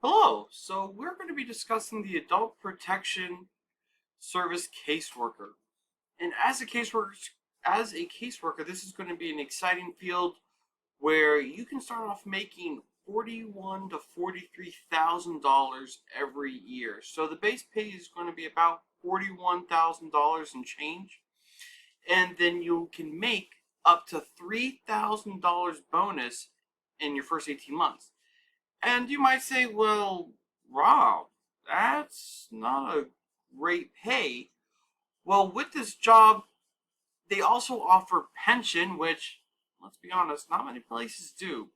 Hello. So we're going to be discussing the Adult Protection Service caseworker. And as a caseworker, this is going to be an exciting field where you can start off making $41,000 to $43,000 every year. So the base pay is going to be about $41,000 and change, and then you can make up to $3,000 bonus in your first 18 months. And you might say, well, Rob, that's not a great pay. Well, with this job, they also offer pension, which, let's be honest, not many places do.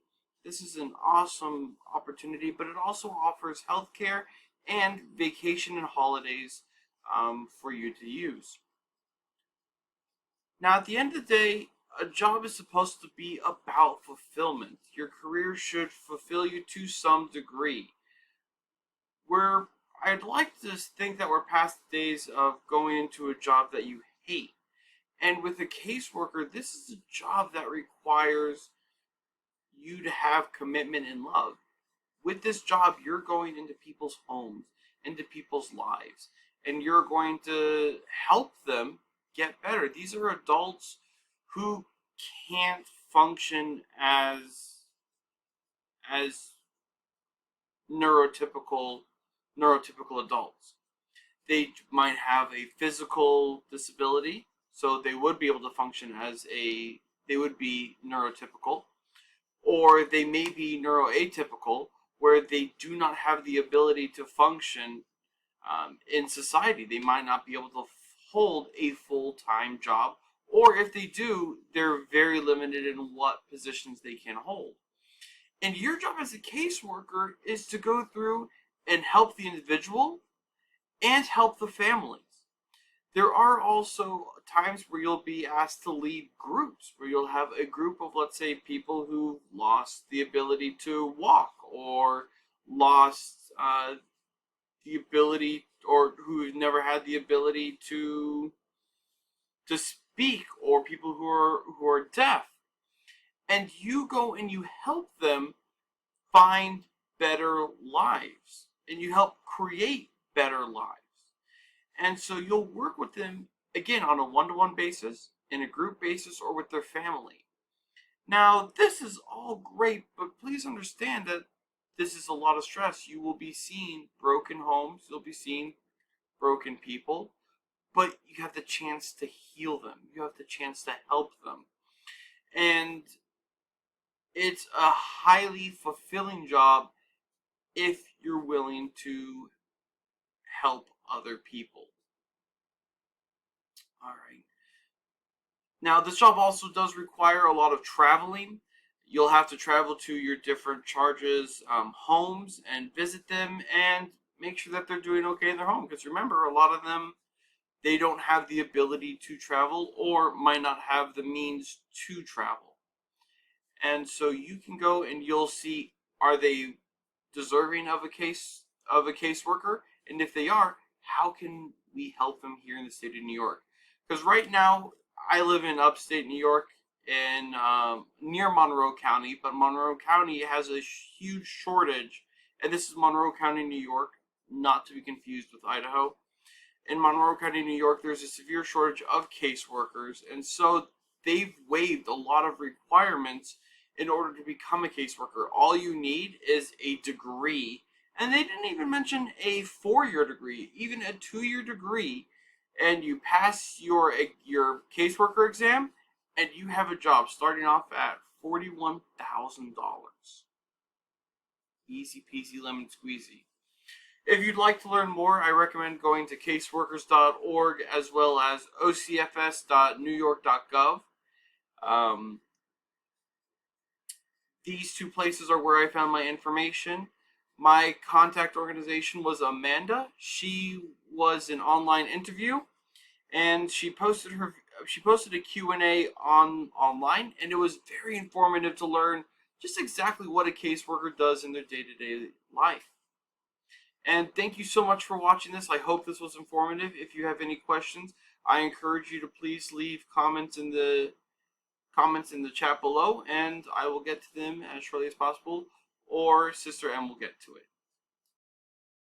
This is an awesome opportunity, but it also offers healthcare and vacation and holidays for you to use. Now, at the end of the day, a job is supposed to be about fulfillment. Your career should fulfill you to some degree. We're I'd like to think that we're past the days of going into a job that you hate. And with a caseworker, this is a job that requires you to have commitment and love. With this job, you're going into people's homes, into people's lives, and you're going to help them get better. These are adults who can't function as neurotypical neurotypical adults. They might have a physical disability, so they would be able to function they would be neurotypical, or they may be neuroatypical, where they do not have the ability to function in society. They might not be able to hold a full-time job, or if they do, they're very limited in what positions they can hold. And your job as a caseworker is to go through and help the individual and help the families. There are also times where you'll be asked to lead groups, where you'll have a group of, let's say, people who lost the ability to walk, or lost the ability, or who've never had the ability to speak, or people who are deaf. And you go and you help them find better lives, and you help create better lives. And so you'll work with them again on a one-to-one basis, in a group basis, or with their family. Now, this is all great, but please understand that this is a lot of stress. You will be seeing broken homes, you'll be seeing broken people, but you have the chance to heal them. You have the chance to help them. And it's a highly fulfilling job if you're willing to help other people. All right. Now, this job also does require a lot of traveling. You'll have to travel to your different charges homes and visit them and make sure that they're doing okay in their home. Because remember, a lot of them, they don't have the ability to travel, or might not have the means to travel. And so you can go and you'll see, are they deserving of a caseworker, and if they are, how can we help them here in the state of New York? Because right now I live in upstate New York, in near Monroe County, but Monroe County has a huge shortage, and this is Monroe County, New York, not to be confused with Idaho. In Monroe County, New York, there's a severe shortage of caseworkers, and so they've waived a lot of requirements in order to become a caseworker. All you need is a degree, and they didn't even mention a 4-year degree, even a 2-year degree, and you pass your caseworker exam, and you have a job starting off at $41,000. Easy peasy lemon squeezy. If you'd like to learn more, I recommend going to caseworkers.org as well as ocfs.newyork.gov. Um, these two places are where I found my information. My contact organization was Amanda. She was an online interview, and she posted a Q&A online, and it was very informative to learn just exactly what a caseworker does in their day-to-day life. And thank you so much for watching this. I hope this was informative. If you have any questions, I encourage you to please leave comments in the chat below, and I will get to them as shortly as possible, or Sister M will get to it.